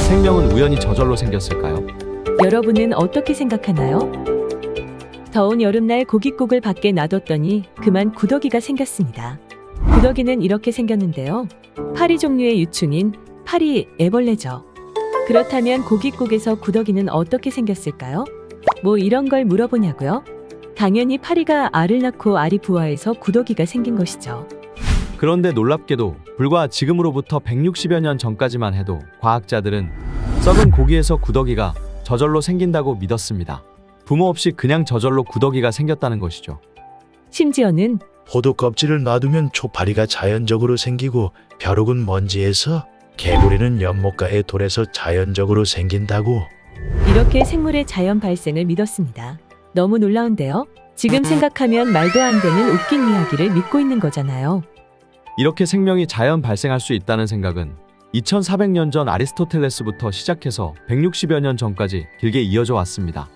생명은 우연히 저절로 생겼을까요? 여러분은 어떻게 생각하나요? 더운 여름날 고깃국을 밖에 놔뒀더니 그만 구더기가 생겼습니다. 구더기는 이렇게 생겼는데요. 파리 종류의 유충인 파리 애벌레죠. 그렇다면 고깃국에서 구더기는 어떻게 생겼을까요? 뭐 이런 걸 물어보냐고요? 당연히 파리가 알을 낳고 알이 부화해서 구더기가 생긴 것이죠. 그런데 놀랍게도 불과 지금으로부터 160여 년 전까지만 해도 과학자들은 썩은 고기에서 구더기가 저절로 생긴다고 믿었습니다. 부모 없이 그냥 저절로 구더기가 생겼다는 것이죠. 심지어는 포도 껍질을 놔두면 초파리가 자연적으로 생기고 벼룩은 먼지에서 개구리는 연못가의 돌에서 자연적으로 생긴다고. 이렇게 생물의 자연 발생을 믿었습니다. 너무 놀라운데요? 지금 생각하면 말도 안 되는 웃긴 이야기를 믿고 있는 거잖아요. 이렇게 생명이 자연 발생할 수 있다는 생각은 2400년 전 아리스토텔레스부터 시작해서 160여 년 전까지 길게 이어져 왔습니다.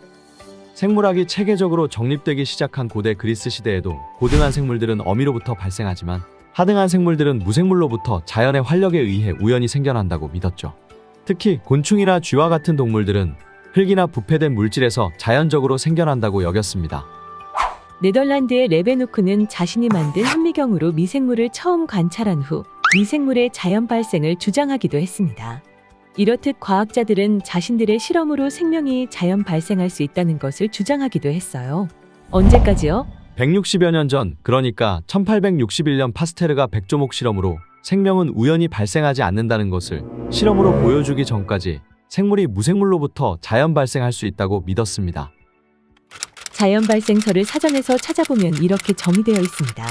생물학이 체계적으로 정립되기 시작한 고대 그리스 시대에도 고등한 생물들은 어미로부터 발생하지만 하등한 생물들은 무생물로부터 자연의 활력에 의해 우연히 생겨난다고 믿었죠. 특히 곤충이나 쥐와 같은 동물들은 흙이나 부패된 물질에서 자연적으로 생겨난다고 여겼습니다. 네덜란드의 레베누크는 자신이 만든 현미경으로 미생물을 처음 관찰한 후 미생물의 자연 발생을 주장하기도 했습니다. 이렇듯 과학자들은 자신들의 실험으로 생명이 자연 발생할 수 있다는 것을 주장하기도 했어요. 언제까지요? 160여 년 전, 그러니까 1861년 파스테르가 백조목 실험으로 생명은 우연히 발생하지 않는다는 것을 실험으로 보여주기 전까지 생물이 무생물로부터 자연 발생할 수 있다고 믿었습니다. 자연 발생설을 사전에서 찾아보면 이렇게 정의되어 있습니다.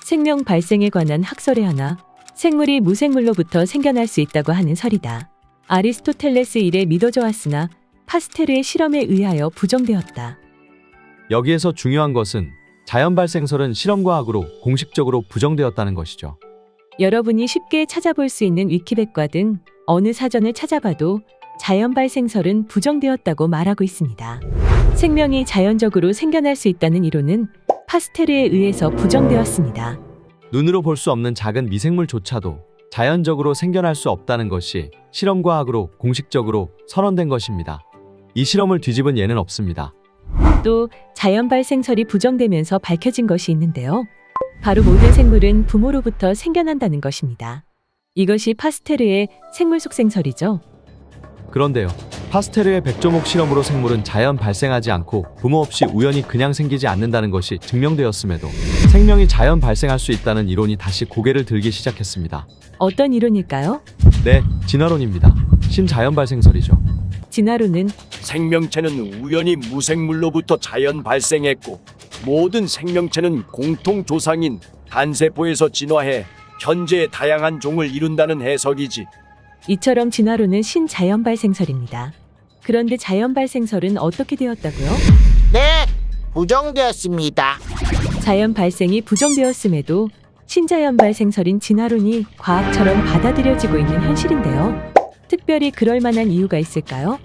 생명 발생에 관한 학설의 하나, 생물이 무생물로부터 생겨날 수 있다고 하는 설이다. 아리스토텔레스 일에 믿어져 왔으나 파스테르의 실험에 의하여 부정되었다. 여기에서 중요한 것은 자연 발생설은 실험과학으로 공식적으로 부정되었다는 것이죠. 여러분이 쉽게 찾아볼 수 있는 위키백과 등 어느 사전을 찾아봐도 자연 발생설은 부정되었다고 말하고 있습니다. 생명이 자연적으로 생겨날 수 있다는 이론은 파스테르에 의해서 부정되었습니다. 눈으로 볼 수 없는 작은 미생물조차도 자연적으로 생겨날 수 없다는 것이 실험과학으로 공식적으로 선언된 것입니다. 이 실험을 뒤집은 예는 없습니다. 또 자연 발생설이 부정되면서 밝혀진 것이 있는데요. 바로 모든 생물은 부모로부터 생겨난다는 것입니다. 이것이 파스테르의 생물 속생설이죠. 그런데요, 파스테르의 백조목 실험으로 생물은 자연 발생하지 않고 부모 없이 우연히 그냥 생기지 않는다는 것이 증명되었음에도 생명이 자연 발생할 수 있다는 이론이 다시 고개를 들기 시작했습니다. 어떤 이론일까요? 네, 진화론입니다. 신자연 발생설이죠. 진화론은 생명체는 우연히 무생물로부터 자연 발생했고 모든 생명체는 공통 조상인 단세포에서 진화해 현재의 다양한 종을 이룬다는 해석이지. 이처럼 진화론은 신자연 발생설입니다. 그런데 자연 발생설은 어떻게 되었다고요? 네, 부정되었습니다. 자연 발생이 부정되었음에도 신자연 발생설인 진화론이 과학처럼 받아들여지고 있는 현실인데요. 특별히 그럴 만한 이유가 있을까요?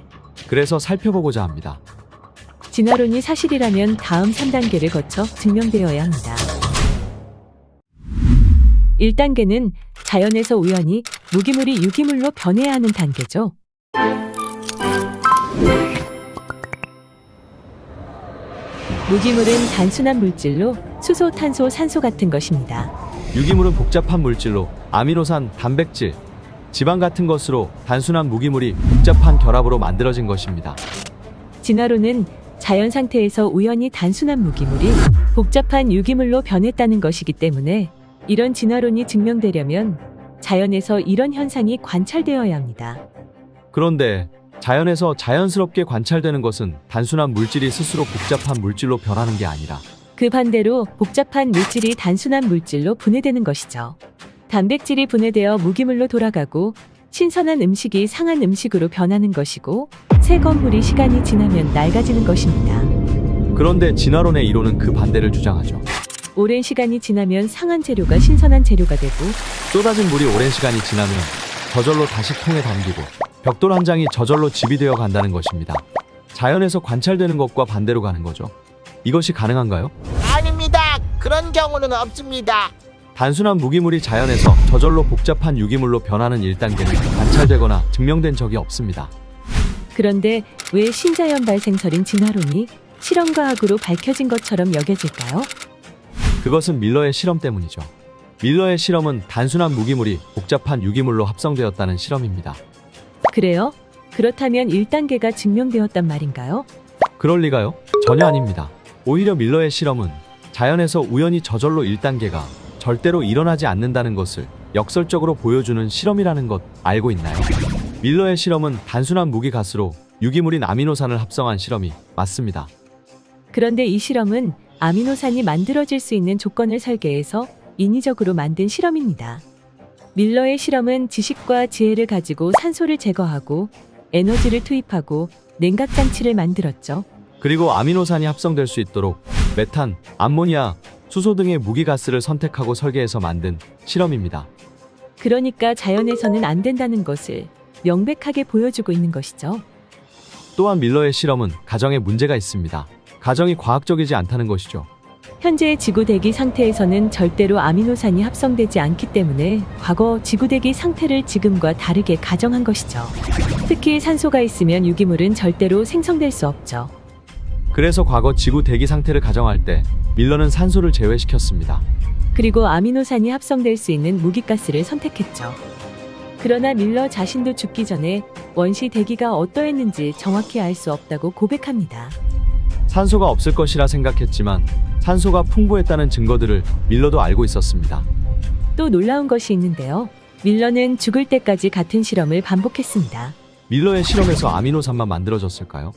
그래서 살펴보고자 합니다. 진화론이 사실이라면 다음 3단계를 거쳐 증명되어야 합니다. 1단계는 자연에서 우연히 무기물이 유기물로 변해야 하는 단계죠. 무기물은 단순한 물질로 수소, 탄소, 산소 같은 것입니다. 유기물은 복잡한 물질로 아미노산, 단백질, 지방 같은 것으로 단순한 무기물이 복잡한 결합으로 만들어진 것입니다. 진화론은 자연 상태에서 우연히 단순한 무기물이 복잡한 유기물로 변했다는 것이기 때문에 이런 진화론이 증명되려면 자연에서 이런 현상이 관찰되어야 합니다. 그런데 자연에서 자연스럽게 관찰되는 것은 단순한 물질이 스스로 복잡한 물질로 변하는 게 아니라 그 반대로 복잡한 물질이 단순한 물질로 분해되는 것이죠. 단백질이 분해되어 무기물로 돌아가고 신선한 음식이 상한 음식으로 변하는 것이고 새 건물이 시간이 지나면 낡아지는 것입니다. 그런데 진화론의 이론은 그 반대를 주장하죠. 오랜 시간이 지나면 상한 재료가 신선한 재료가 되고 쏟아진 물이 오랜 시간이 지나면 저절로 다시 통에 담기고 벽돌 한 장이 저절로 집이 되어 간다는 것입니다. 자연에서 관찰되는 것과 반대로 가는 거죠. 이것이 가능한가요? 아닙니다. 그런 경우는 없습니다. 단순한 무기물이 자연에서 저절로 복잡한 유기물로 변하는 1단계는 관찰되거나 증명된 적이 없습니다. 그런데 왜 신자연 발생설인 진화론이 실험과학으로 밝혀진 것처럼 여겨질까요? 그것은 밀러의 실험 때문이죠. 밀러의 실험은 단순한 무기물이 복잡한 유기물로 합성되었다는 실험입니다. 그래요? 그렇다면 1단계가 증명되었단 말인가요? 그럴 리가요? 전혀 아닙니다. 오히려 밀러의 실험은 자연에서 우연히 저절로 1단계가 절대로 일어나지 않는다는 것을 역설적으로 보여주는 실험이라는 것 알고 있나요? 밀러의 실험은 단순한 무기가스로 유기물인 아미노산을 합성한 실험이 맞습니다. 그런데 이 실험은 아미노산이 만들어질 수 있는 조건을 설계해서 인위적으로 만든 실험입니다. 밀러의 실험은 지식과 지혜를 가지고 산소를 제거하고 에너지를 투입하고 냉각장치를 만들었죠. 그리고 아미노산이 합성될 수 있도록 메탄, 암모니아, 수소 등의 무기가스를 선택하고 설계해서 만든 실험입니다. 그러니까 자연에서는 안 된다는 것을 명백하게 보여주고 있는 것이죠. 또한 밀러의 실험은 가정에 문제가 있습니다. 가정이 과학적이지 않다는 것이죠. 현재의 지구 대기 상태에서는 절대로 아미노산이 합성되지 않기 때문에 과거 지구 대기 상태를 지금과 다르게 가정한 것이죠. 특히 산소가 있으면 유기물은 절대로 생성될 수 없죠. 그래서 과거 지구 대기 상태를 가정할 때 밀러는 산소를 제외시켰습니다. 그리고 아미노산이 합성될 수 있는 무기가스를 선택했죠. 그러나 밀러 자신도 죽기 전에 원시 대기가 어떠했는지 정확히 알 수 없다고 고백합니다. 산소가 없을 것이라 생각했지만 산소가 풍부했다는 증거들을 밀러도 알고 있었습니다. 또 놀라운 것이 있는데요. 밀러는 죽을 때까지 같은 실험을 반복했습니다. 밀러의 실험에서 아미노산만 만들어졌을까요?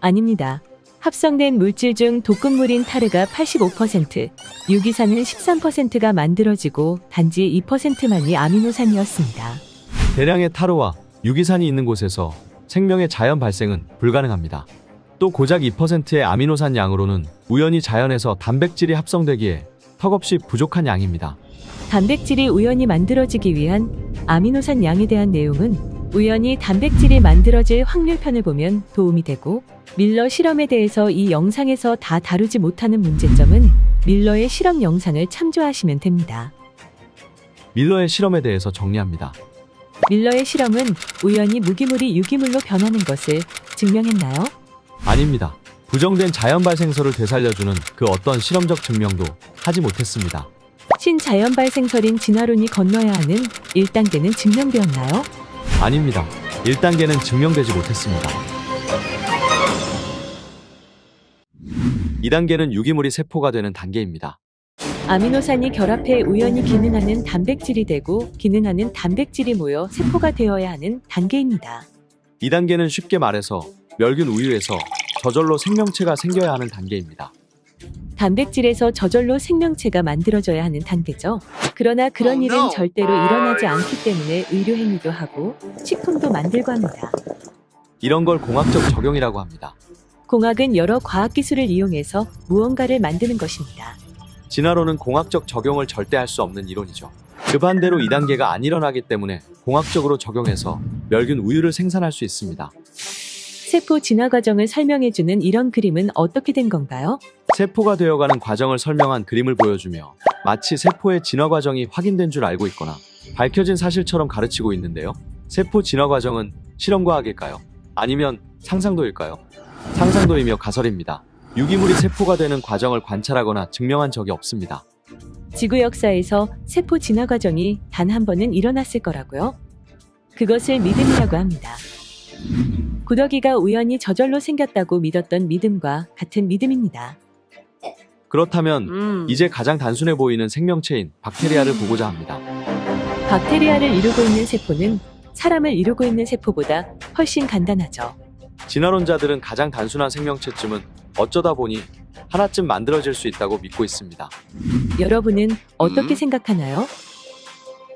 아닙니다. 합성된 물질 중 독극물인 타르가 85%, 유기산은 13%가 만들어지고 단지 2%만이 아미노산이었습니다. 대량의 타르와 유기산이 있는 곳에서 생명의 자연 발생은 불가능합니다. 또 고작 2%의 아미노산 양으로는 우연히 자연에서 단백질이 합성되기에 턱없이 부족한 양입니다. 단백질이 우연히 만들어지기 위한 아미노산 양에 대한 내용은 우연히 단백질이 만들어질 확률편을 보면 도움이 되고, 밀러 실험에 대해서 이 영상에서 다 다루지 못하는 문제점은 밀러의 실험 영상을 참조하시면 됩니다. 밀러의 실험에 대해서 정리합니다. 밀러의 실험은 우연히 무기물이 유기물로 변하는 것을 증명했나요? 아닙니다. 부정된 자연 발생설을 되살려주는 그 어떤 실험적 증명도 하지 못했습니다. 신자연 발생설인 진화론이 건너야 하는 1단계는 증명되었나요? 아닙니다. 1단계는 증명되지 못했습니다. 2단계는 유기물이 세포가 되는 단계입니다. 아미노산이 결합해 우연히 기능하는 단백질이 되고 기능하는 단백질이 모여 세포가 되어야 하는 단계입니다. 2단계는 쉽게 말해서 멸균 우유에서 저절로 생명체가 생겨야 하는 단계입니다. 단백질에서 저절로 생명체가 만들어져야 하는 단계죠. 그러나 그런 일은 절대로 일어나지 않기 때문에 의료 행위도 하고 식품도 만들고 합니다. 이런 걸 공학적 적용이라고 합니다. 공학은 여러 과학기술을 이용해서 무언가를 만드는 것입니다. 진화론은 공학적 적용을 절대 할 수 없는 이론이죠. 그 반대로 2단계가 안 일어나기 때문에 공학적으로 적용해서 멸균 우유를 생산할 수 있습니다. 세포 진화 과정을 설명해주는 이런 그림은 어떻게 된 건가요? 세포가 되어가는 과정을 설명한 그림을 보여주며 마치 세포의 진화 과정이 확인된 줄 알고 있거나 밝혀진 사실처럼 가르치고 있는데요. 세포 진화 과정은 실험과학일까요? 아니면 상상도일까요? 상상도이며 가설입니다. 유기물이 세포가 되는 과정을 관찰하거나 증명한 적이 없습니다. 지구 역사에서 세포 진화 과정이 단 한 번은 일어났을 거라고요? 그것을 믿음이라고 합니다. 구더기가 우연히 저절로 생겼다고 믿었던 믿음과 같은 믿음입니다. 그렇다면 이제 가장 단순해 보이는 생명체인 박테리아를 보고자 합니다. 박테리아를 이루고 있는 세포는 사람을 이루고 있는 세포보다 훨씬 간단하죠. 진화론자들은 가장 단순한 생명체쯤은 어쩌다 보니 하나쯤 만들어질 수 있다고 믿고 있습니다. 여러분은 어떻게 생각하나요?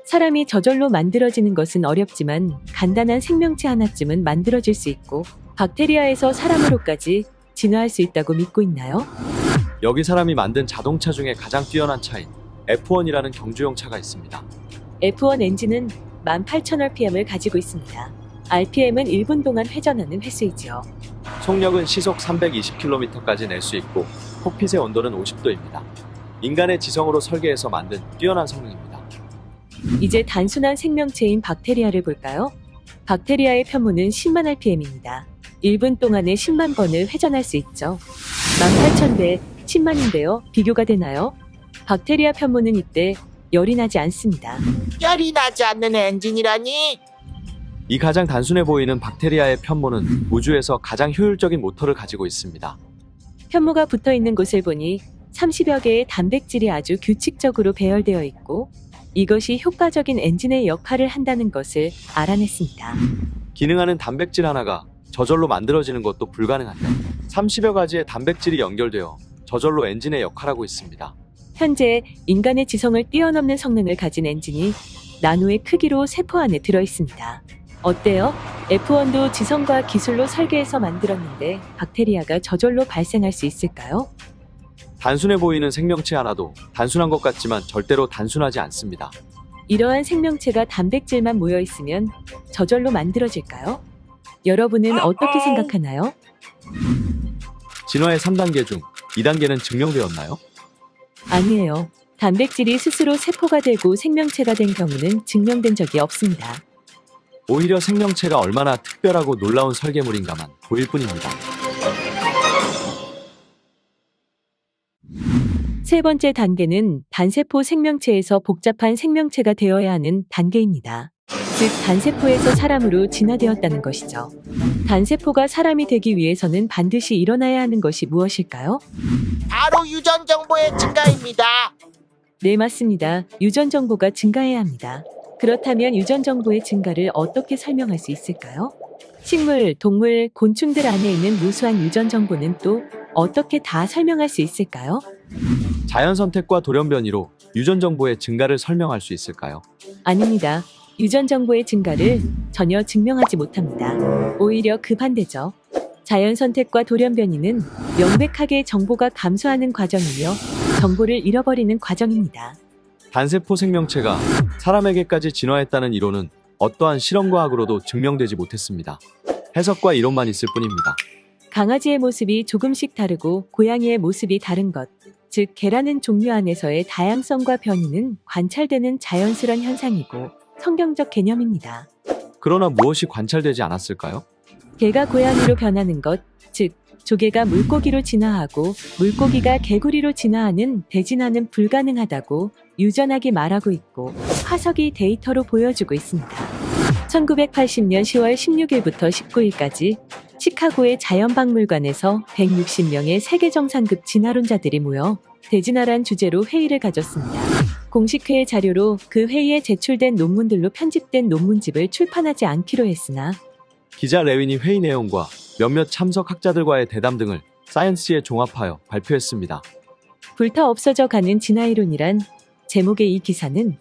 사람이 저절로 만들어지는 것은 어렵지만 간단한 생명체 하나쯤은 만들어질 수 있고 박테리아에서 사람으로까지 진화할 수 있다고 믿고 있나요? 여기 사람이 만든 자동차 중에 가장 뛰어난 차인 F1이라는 경주용 차가 있습니다. F1 엔진은 18,000rpm을 가지고 있습니다. RPM은 1분 동안 회전하는 횟수이지요. 속력은 시속 320km까지 낼 수 있고 콕핏의 온도는 50도입니다. 인간의 지성으로 설계해서 만든 뛰어난 성능입니다. 이제 단순한 생명체인 박테리아를 볼까요? 박테리아의 편모는 10만 rpm입니다. 1분 동안에 10만 번을 회전할 수 있죠. 18,000배, 10만인데요. 비교가 되나요? 박테리아 편모는 이때 열이 나지 않습니다. 열이 나지 않는 엔진이라니? 이 가장 단순해 보이는 박테리아의 편모는 우주에서 가장 효율적인 모터를 가지고 있습니다. 편모가 붙어 있는 곳을 보니 30여 개의 단백질이 아주 규칙적으로 배열되어 있고 이것이 효과적인 엔진의 역할을 한다는 것을 알아냈습니다. 기능하는 단백질 하나가 저절로 만들어지는 것도 불가능한데 30여 가지의 단백질이 연결되어 저절로 엔진의 역할하고 있습니다. 현재 인간의 지성을 뛰어넘는 성능을 가진 엔진이 나노의 크기로 세포 안에 들어 있습니다. 어때요? F1도 지성과 기술로 설계해서 만들었는데 박테리아가 저절로 발생할 수 있을까요? 단순해 보이는 생명체 하나도 단순한 것 같지만 절대로 단순하지 않습니다. 이러한 생명체가 단백질만 모여 있으면 저절로 만들어질까요? 여러분은 어떻게 생각하나요? 진화의 3단계 중 2단계는 증명되었나요? 아니에요. 단백질이 스스로 세포가 되고 생명체가 된 경우는 증명된 적이 없습니다. 오히려 생명체가 얼마나 특별하고 놀라운 설계물인가만 보일 뿐입니다. 세 번째 단계는 단세포 생명체에서 복잡한 생명체가 되어야 하는 단계입니다. 즉, 단세포에서 사람으로 진화되었다는 것이죠. 단세포가 사람이 되기 위해서는 반드시 일어나야 하는 것이 무엇일까요? 바로 유전 정보의 증가입니다. 네, 맞습니다. 유전 정보가 증가해야 합니다. 그렇다면 유전 정보의 증가를 어떻게 설명할 수 있을까요? 식물, 동물, 곤충들 안에 있는 무수한 유전 정보는 또 어떻게 다 설명할 수 있을까요? 자연 선택과 돌연변이로 유전 정보의 증가를 설명할 수 있을까요? 아닙니다. 유전 정보의 증가를 전혀 증명하지 못합니다. 오히려 그 반대죠. 자연 선택과 돌연변이는 명백하게 정보가 감소하는 과정이며 정보를 잃어버리는 과정입니다. 단세포 생명체가 사람에게까지 진화했다는 이론은 어떠한 실험과학으로도 증명되지 못했습니다. 해석과 이론만 있을 뿐입니다. 강아지의 모습이 조금씩 다르고 고양이의 모습이 다른 것, 즉 개라는 종류 안에서의 다양성과 변이는 관찰되는 자연스러운 현상이고 성경적 개념입니다. 그러나 무엇이 관찰되지 않았을까요? 개가 고양이로 변하는 것, 즉 조개가 물고기로 진화하고 물고기가 개구리로 진화하는 대진화는 불가능하다고 유전학이 말하고 있고 화석이 데이터로 보여주고 있습니다. 1980년 10월 16일부터 19일까지 시카고의 자연박물관에서 160명의 세계 정상급 진화론자들이 모여 대진화란 주제로 회의를 가졌습니다. 공식 회의 자료로 그 회의에 제출된 논문들로 편집된 논문집을 출판하지 않기로 했으나 기자 레윈이 회의 내용과 몇몇 참석 학자들과의 대담 등을 사이언스지에 종합하여 발표했습니다. 불타 없어져 가는 진화이론이란 제목의 이 기사는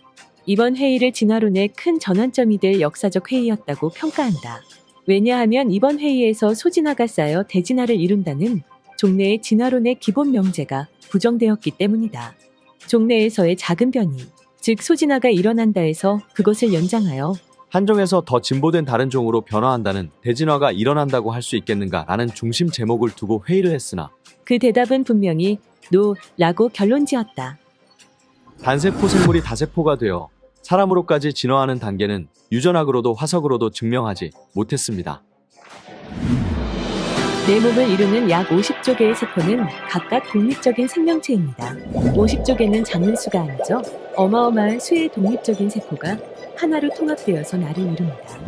이번 회의를 진화론의 큰 전환점이 될 역사적 회의였다고 평가한다. 왜냐하면 이번 회의에서 소진화가 쌓여 대진화를 이룬다는 종래의 진화론의 기본 명제가 부정되었기 때문이다. 종래에서의 작은 변이, 즉 소진화가 일어난다 해서 그것을 연장하여 한 종에서 더 진보된 다른 종으로 변화한다는 대진화가 일어난다고 할 수 있겠는가라는 중심 제목을 두고 회의를 했으나 그 대답은 분명히 노라고 결론지었다. 단세포 생물이 다세포가 되어 사람으로까지 진화하는 단계는 유전학으로도 화석으로도 증명하지 못했습니다. 내 몸을 이루는 약 50조 개의 세포는 각각 독립적인 생명체입니다. 50조 개는 작은 수가 아니죠. 어마어마한 수의 독립적인 세포가 하나로 통합되어서 나를 이룹니다.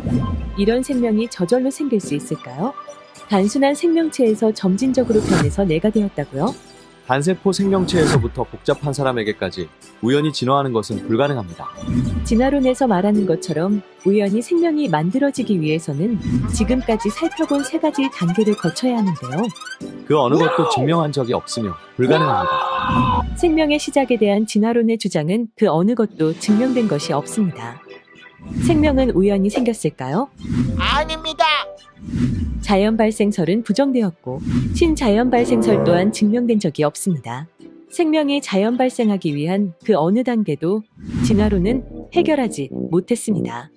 이런 생명이 저절로 생길 수 있을까요? 단순한 생명체에서 점진적으로 변해서 내가 되었다고요? 단세포 생명체에서부터 복잡한 사람에게까지 우연히 진화하는 것은 불가능합니다. 진화론에서 말하는 것처럼 우연히 생명이 만들어지기 위해서는 지금까지 살펴본 세 가지 단계를 거쳐야 하는데요. 그 어느 것도 증명한 적이 없으며 불가능합니다. 생명의 시작에 대한 진화론의 주장은 그 어느 것도 증명된 것이 없습니다. 생명은 우연히 생겼을까요? 아닙니다. 자연 발생설은 부정되었고 신자연 발생설 또한 증명된 적이 없습니다. 생명이 자연 발생하기 위한 그 어느 단계도 진화론은 해결하지 못했습니다.